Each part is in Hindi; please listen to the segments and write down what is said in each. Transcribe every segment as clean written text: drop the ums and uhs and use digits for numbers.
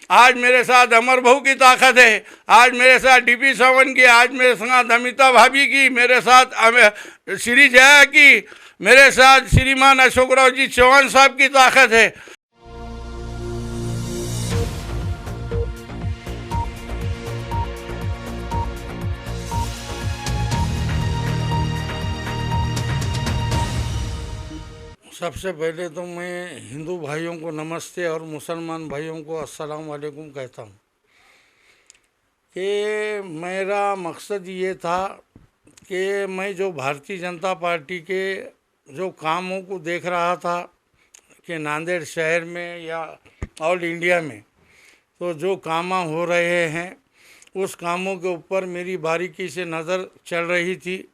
आज मेरे साथ अमर भाऊ की ताकत है, आज मेरे साथ डीपी सावन की, आज मेरे साथ अमिता भाभी की, मेरे साथ श्री जया की, मेरे साथ श्रीमान अशोकराव जी चौहान साहब की ताकत है। सबसे पहले तो मैं हिंदू भाइयों को नमस्ते और मुसलमान भाइयों को अस्सलाम वालेकुम कहता हूँ कि मेरा मकसद ये था कि मैं जो भारतीय जनता पार्टी के जो कामों को देख रहा था कि नांदेड़ शहर में या ऑल इंडिया में तो जो काम हो रहे हैं उस कामों के ऊपर मेरी बारीकी से नज़र चल रही थी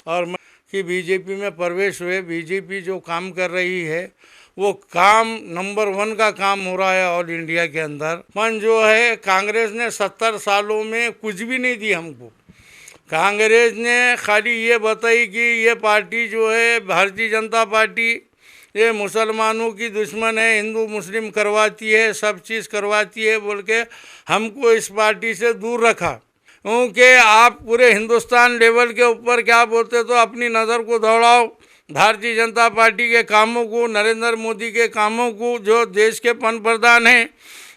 और मैं कि बीजेपी में प्रवेश हुए, बीजेपी जो काम कर रही है वो काम नंबर 1 का काम हो रहा है ऑल इंडिया के अंदर। पर जो है कांग्रेस ने 70 सालों में कुछ भी नहीं दी हमको। कांग्रेस ने खाली ये बताई कि ये पार्टी जो है भारतीय जनता पार्टी ये मुसलमानों की दुश्मन है, हिंदू मुस्लिम करवाती है, सब चीज़ करवाती है बोल के हमको इस पार्टी से दूर रखा। क्योंकि आप पूरे हिंदुस्तान लेवल के ऊपर क्या बोलते तो अपनी नज़र को दौड़ाओ भारतीय जनता पार्टी के कामों को, नरेंद्र मोदी के कामों को, जो देश के पंतप्रधान हैं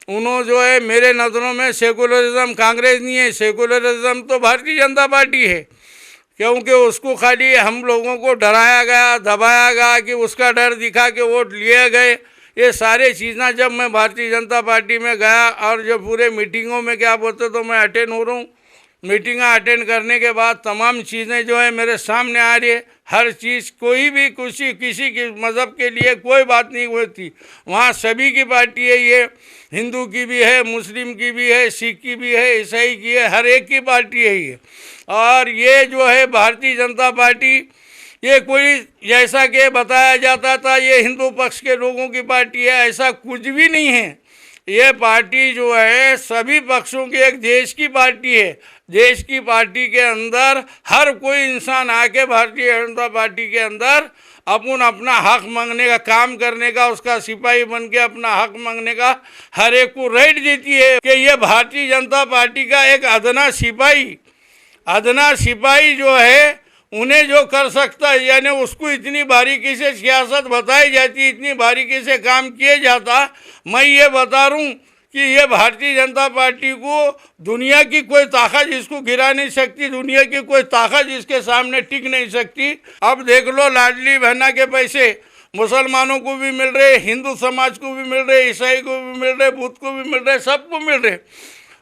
उन्होंने जो है मेरे नज़रों में सेकुलरिज्म कांग्रेस नहीं है, सेकुलरिज्म तो भारतीय जनता पार्टी है। क्योंकि उसको खाली हम लोगों को डराया गया, दबाया गया कि उसका डर दिखा के वोट लिए गए। ये सारे चीज़ें जब मैं भारतीय जनता पार्टी में गया और जब पूरे मीटिंगों में क्या बोलते तो मैं अटेंड हो रहा हूँ, मीटिंग अटेंड करने के बाद तमाम चीज़ें जो है मेरे सामने आ रही है। हर चीज़ कोई भी किसी के मज़हब के लिए कोई बात नहीं होती, वहाँ सभी की पार्टी है। ये हिंदू की भी है, मुस्लिम की भी है, सिख की भी है, ईसाई की है, हर एक की पार्टी है ये। और ये जो है भारतीय जनता पार्टी ये कोई जैसा कि बताया जाता था ये हिंदू पक्ष के लोगों की पार्टी है, ऐसा कुछ भी नहीं है। ये पार्टी जो है सभी पक्षों की एक देश की पार्टी है। देश की पार्टी के अंदर हर कोई इंसान आके भारतीय जनता पार्टी के अंदर अपना हक मांगने का, काम करने का, उसका सिपाही बन के अपना हक मांगने का हर एक को राइट देती है। कि ये भारतीय जनता पार्टी का एक अदना सिपाही जो है उन्हें जो कर सकता है, यानी उसको इतनी बारीकी से सियासत बताई जाती, इतनी बारीकी से काम किए जाता। मैं ये बता रहा हूँ कि ये भारतीय जनता पार्टी को दुनिया की कोई ताकत जिसको गिरा नहीं सकती, दुनिया की कोई ताकत जिसके सामने टिक नहीं सकती। अब देख लो लाडली बहना के पैसे मुसलमानों को भी मिल रहे, हिंदू समाज को भी मिल रहे, ईसाई को भी मिल रहे, बुद्ध को भी मिल रहे, सबको मिल रहे।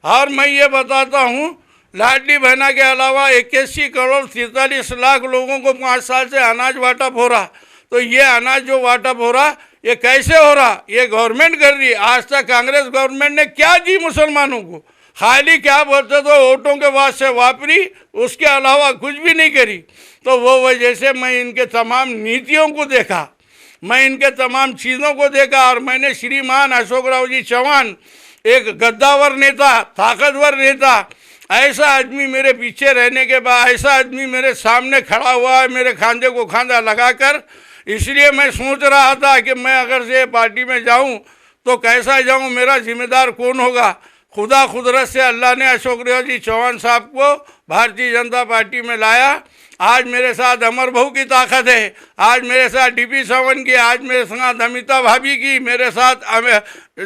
और मैं ये बताता हूँ लाडली बहना के अलावा 81 करोड़ 43 लाख लोगों को 5 साल से अनाज वाटप हो रहा। तो ये अनाज जो वाटप हो रहा ये कैसे हो रहा, ये गवर्नमेंट कर रही है। आज तक कांग्रेस गवर्नमेंट ने क्या दी मुसलमानों को? खाली क्या बोलते तो वोटों के बाद से वापरी, उसके अलावा कुछ भी नहीं करी। तो वो वजह से मैं इनके तमाम नीतियों को देखा, मैं इनके तमाम चीज़ों को देखा और मैंने श्रीमान अशोकराव जी चौहान एक गद्दावर नेता, ताकतवर नेता, ऐसा आदमी मेरे पीछे रहने के बाद, ऐसा आदमी मेरे सामने खड़ा हुआ है मेरे खांधे को खांधा लगाकर। इसलिए मैं सोच रहा था कि मैं अगर से पार्टी में जाऊं तो कैसा जाऊं, मेरा जिम्मेदार कौन होगा। खुदा कुदरत से अल्लाह ने अशोकराव जी चौहान साहब को भारतीय जनता पार्टी में लाया। आज मेरे साथ अमर भाऊ की ताकत है, आज मेरे साथ डीपी सावन की, आज मेरे साथ अमिता भाभी की, मेरे साथ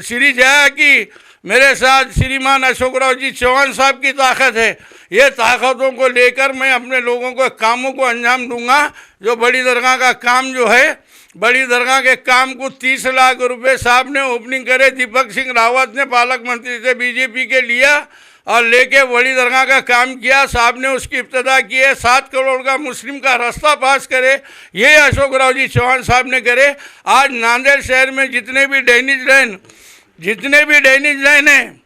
श्री जया की, मेरे साथ श्रीमान अशोकराव जी चौहान साहब की ताकत है। ये ताकतों को लेकर मैं अपने लोगों को कामों को अंजाम दूंगा। जो बड़ी दरगाह का काम जो है, बड़ी दरगाह के काम को 30 लाख रुपए साहब ने ओपनिंग करे, दीपक सिंह रावत ने पालक मंत्री से बीजेपी के लिया और लेके बड़ी दरगाह का काम किया। साहब ने उसकी इब्तिदा की है। 7 करोड़ का मुस्लिम का रास्ता पास करे, ये अशोकराव जी चौहान साहब ने करे। आज नांदेड़ शहर में जितने भी ड्रेनेज लाइन है,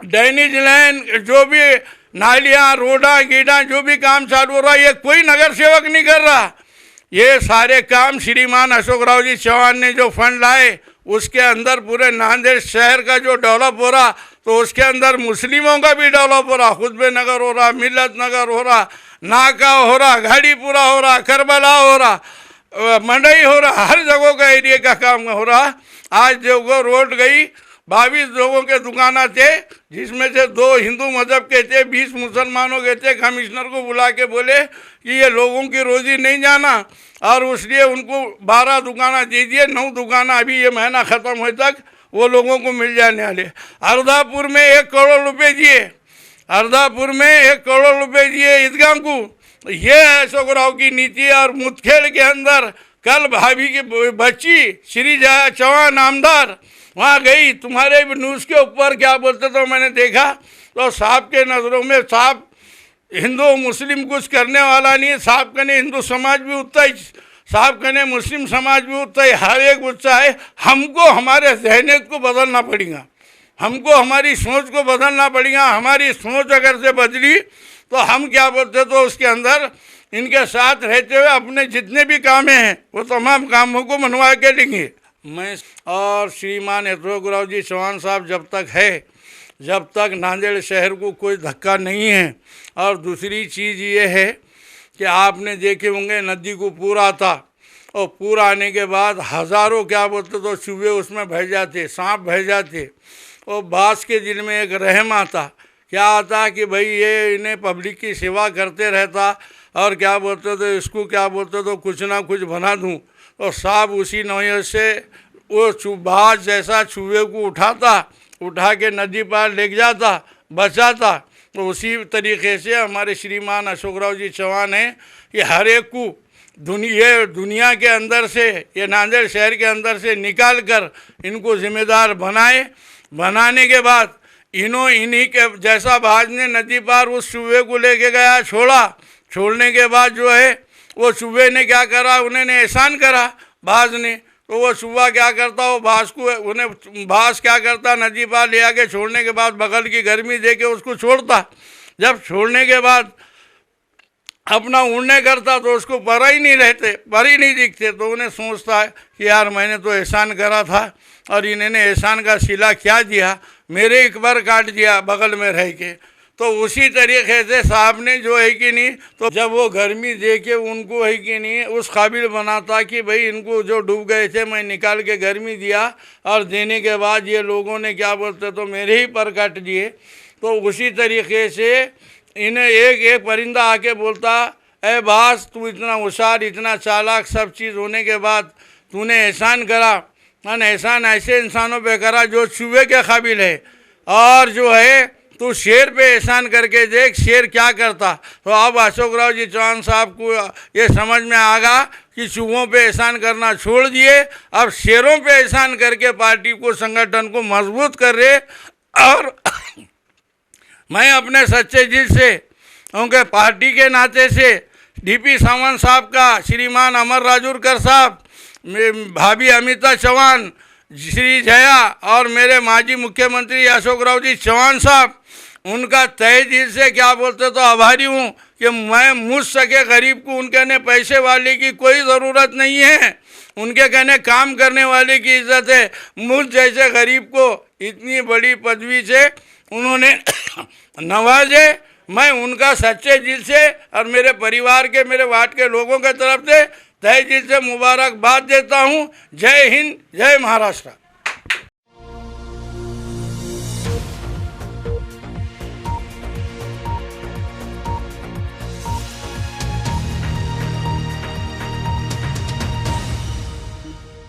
ड्रेनेज लाइन जो भी नालियाँ, रोडा गीडा जो भी काम चालू हो रहा है, ये कोई नगर सेवक नहीं कर रहा। ये सारे काम श्रीमान अशोकराव जी चौहान ने जो फंड लाए उसके अंदर पूरे नांदेड़ शहर का जो डेवलप हो रहा, तो उसके अंदर मुस्लिमों का भी डेवलप हो रहा। खुतबे नगर हो रहा, मिलत नगर हो रहा, नाका हो रहा, घाड़ीपुरा हो रहा, करबला हो रहा, मंडई हो रहा, हर जगह का एरिया का काम हो रहा। आज देवघर रोड गई, 22 लोगों के दुकाना थे, जिसमें से 2 हिंदू मजहब के थे, 20 मुसलमानों के थे। कमिश्नर को बुला के बोले कि ये लोगों की रोजी नहीं जाना, और उसलिए उनको 12 दुकाना दीजिए, 9 दुकाना अभी ये महीना ख़त्म होने तक वो लोगों को मिल जाने वाले। अर्धापुर में 1 करोड़ रुपए दिए, अर्धापुर में 1 करोड़ रुपए दिए ईदगाह को। ये अशोक राव की नीति। और मुदखेड़ के अंदर कल भाभी की बच्ची श्री जया चौहान नामदार वहाँ गई, तुम्हारे न्यूज़ के ऊपर क्या बोलते तो मैंने देखा, तो साहब के नज़रों में साहब हिंदू मुस्लिम कुछ करने वाला नहीं है। साहब कने हिंदू समाज भी उतना ही, साहब कने मुस्लिम समाज भी उतना ही, हर एक उत्साह है। हमको हमारे जहनियत को बदलना पड़ेगा, हमको हमारी सोच को बदलना पड़ेगा। हमारी सोच अगर से बदली तो हम क्या बोलते तो उसके अंदर इनके साथ रहते हुए अपने जितने भी कामें हैं वो तमाम कामों को मनवा के लेंगे। मैं और श्रीमान अशोक राव जी चौहान साहब जब तक है, जब तक नांदेड़ शहर को कोई धक्का नहीं है। और दूसरी चीज़ ये है कि आपने देखे होंगे नदी को पूरा था, और पूरा आने के बाद हज़ारों क्या बोलते तो चूहे उसमें बह जाते, सांप बह जाते। और बास के दिल में एक रहम आता, क्या आता कि भाई ये इन्हें पब्लिक की सेवा करते रहता, और क्या बोलते तो इसको क्या बोलते तो कुछ ना कुछ बना दूं। और साहब उसी नौयत से वो बाज जैसा चूहे को उठाता, उठा के नदी पार ले जाता, बचाता। तो उसी तरीके से हमारे श्रीमान अशोक राव जी चौहान हैं कि हर एक को दुनिया के अंदर से, ये नांदेड़ शहर के अंदर से निकाल कर इनको जिम्मेदार बनाए। बनाने के बाद इन्हीं के जैसा बाज ने नदी पार उस चूहे को लेके गया, छोड़ा। छोड़ने के बाद जो है वो चूहे ने क्या करा, उन्होंने एहसान करा बाज ने। तो वो चूहा क्या करता, वो बाज क्या करता, नदी पार ले आके छोड़ने के बाद बगल की गर्मी दे के उसको छोड़ता। जब छोड़ने के बाद अपना उड़ने करता तो उसको पर ही नहीं रहते, पर ही नहीं दिखते। तो उन्हें सोचता है कि यार मैंने तो एहसान करा था और इन्होंने एहसान का सिला क्या दिया, मेरे एक बार काट दिया बगल में रह के। तो उसी तरीके से साहब ने जो है कि नहीं, तो जब वो गर्मी दे के उनको है कि नहीं उस काबिल बनाता कि भाई इनको जो डूब गए थे मैं निकाल के गर्मी दिया, और देने के बाद ये लोगों ने क्या बोलते तो मेरे ही पर काट दिए। तो उसी तरीके से इन्हें एक परिंदा आके बोलता, ए बास तू इतना होशियार, इतना चालाक, सब चीज़ होने के बाद तूने एहसान करा, और एहसान ऐसे इंसानों पे करा जो चूहे के काबिल है। और जो है तू शेर पे एहसान करके देख शेर क्या करता। तो अब अशोक राव जी चौहान साहब को ये समझ में आ गया कि चूहों पे एहसान करना छोड़ दिए, अब शेरों पे एहसान करके पार्टी को, संगठन को मजबूत कर रहे। और मैं अपने सच्चे दिल से उनके पार्टी के नाते से डीपी सावंत साहब का, श्रीमान अमर राजूरकर साहब, भाभी अमिता चौहान, श्री जया और मेरे माजी मुख्यमंत्री अशोक राव जी चौहान साहब, उनका तहे दिल से क्या बोलते तो आभारी हूँ कि मैं मुझ सके गरीब को, उनके ने पैसे वाले की कोई ज़रूरत नहीं है, उनके कहने काम करने वाले की इज्जत है। मुझ जैसे गरीब को इतनी बड़ी पदवी से उन्होंने नवाजे। मैं उनका सच्चे दिल से और मेरे परिवार के, मेरे वार्ड के लोगों के तरफ से तहे दिल से मुबारकबाद देता हूँ। जय हिंद, जय महाराष्ट्र।